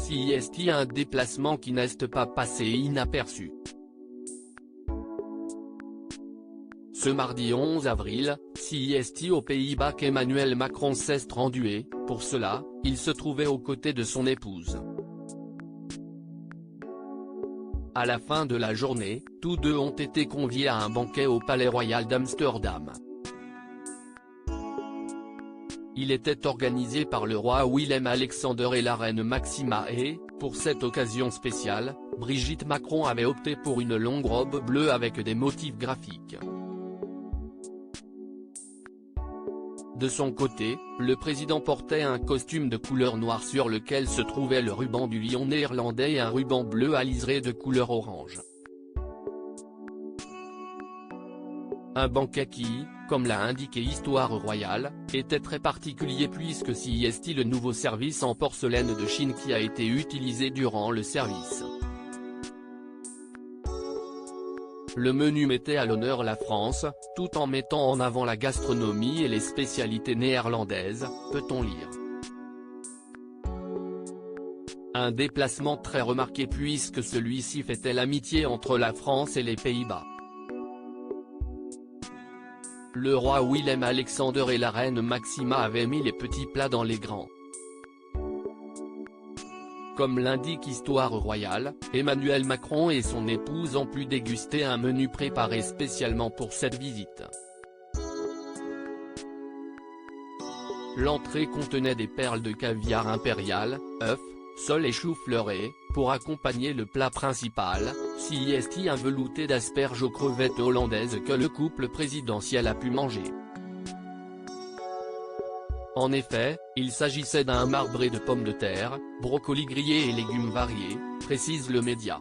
CIST, un déplacement qui n'est pas passé inaperçu. Ce mardi 11 avril, CIST aux Pays-Bas qu'Emmanuel Macron s'est rendu et, pour cela, il se trouvait aux côtés de son épouse. À la fin de la journée, tous deux ont été conviés à un banquet au Palais Royal d'Amsterdam. Il était organisé par le roi Willem-Alexander et la reine Maxima et, pour cette occasion spéciale, Brigitte Macron avait opté pour une longue robe bleue avec des motifs graphiques. De son côté, le président portait un costume de couleur noire sur lequel se trouvait le ruban du lion néerlandais et un ruban bleu à liseré de couleur orange. Un banquet qui, comme l'a indiqué Histoire Royale, était très particulier puisque CIST, le nouveau service en porcelaine de Chine qui a été utilisé durant le service. Le menu mettait à l'honneur la France, tout en mettant en avant la gastronomie et les spécialités néerlandaises, peut-on lire. Un déplacement très remarqué puisque celui-ci fêtait l'amitié entre la France et les Pays-Bas. Le roi Willem-Alexander et la reine Maxima avaient mis les petits plats dans les grands. Comme l'indique Histoire Royale, Emmanuel Macron et son épouse ont pu déguster un menu préparé spécialement pour cette visite. L'entrée contenait des perles de caviar impérial, œufs, sole et chou-fleur et, pour accompagner le plat principal, CIST, un velouté d'asperges aux crevettes hollandaises que le couple présidentiel a pu manger. En effet, il s'agissait d'un marbré de pommes de terre, brocolis grillés et légumes variés, précise le média.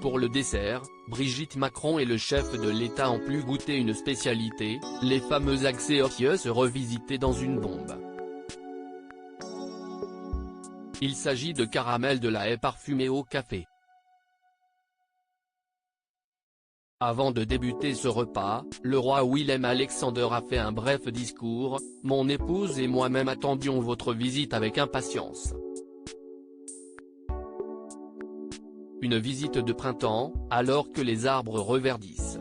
Pour le dessert, Brigitte Macron et le chef de l'État ont pu goûter une spécialité, les fameux Axios revisités dans une bombe. Il s'agit de caramel de la haie parfumé au café. Avant de débuter ce repas, le roi Willem-Alexander a fait un bref discours. « Mon épouse et moi-même attendions votre visite avec impatience. Une visite de printemps, alors que les arbres reverdissent.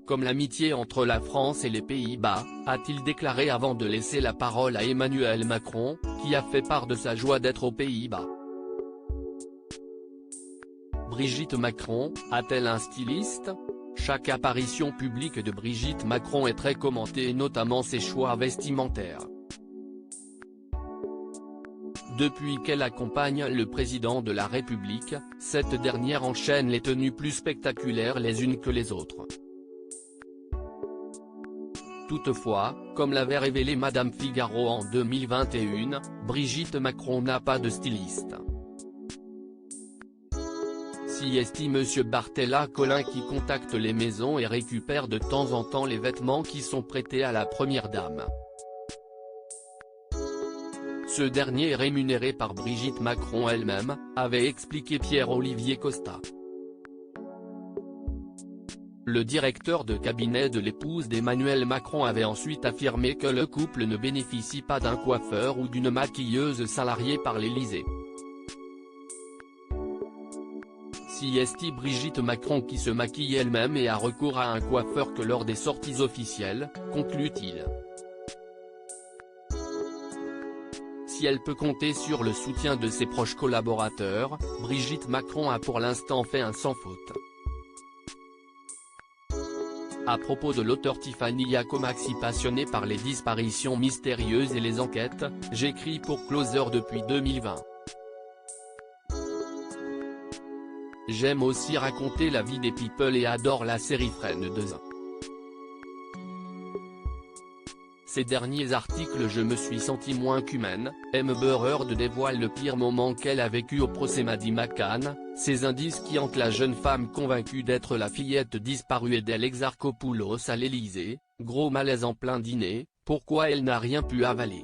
Comme l'amitié entre la France et les Pays-Bas, a-t-il déclaré avant de laisser la parole à Emmanuel Macron, qui a fait part de sa joie d'être aux Pays-Bas. Brigitte Macron, a-t-elle un styliste? Chaque apparition publique de Brigitte Macron est très commentée et notamment ses choix vestimentaires. Depuis qu'elle accompagne le président de la République, cette dernière enchaîne les tenues plus spectaculaires les unes que les autres. Toutefois, comme l'avait révélé Madame Figaro en 2021, Brigitte Macron n'a pas de styliste. CIST Monsieur Barthélemy Collin qui contacte les maisons et récupère de temps en temps les vêtements qui sont prêtés à la première dame. Ce dernier est rémunéré par Brigitte Macron elle-même, avait expliqué Pierre-Olivier Costa. Le directeur de cabinet de l'épouse d'Emmanuel Macron avait ensuite affirmé que le couple ne bénéficie pas d'un coiffeur ou d'une maquilleuse salariée par l'Élysée. CIST Brigitte Macron qui se maquille elle-même et a recours à un coiffeur que lors des sorties officielles, conclut-il. Si elle peut compter sur le soutien de ses proches collaborateurs, Brigitte Macron a pour l'instant fait un sans faute. À propos de l'auteur Tiffany Yacomaxi passionnée par les disparitions mystérieuses et les enquêtes, j'écris pour Closer depuis 2020. J'aime aussi raconter la vie des people et adore la série Friends. Ces derniers articles je me suis senti moins qu'humaine, Amber Heard dévoile le pire moment qu'elle a vécu au procès Maddie McCann, ces indices qui hantent la jeune femme convaincue d'être la fillette disparue d'El Exarchopoulos à l'Élysée, gros malaise en plein dîner, pourquoi elle n'a rien pu avaler.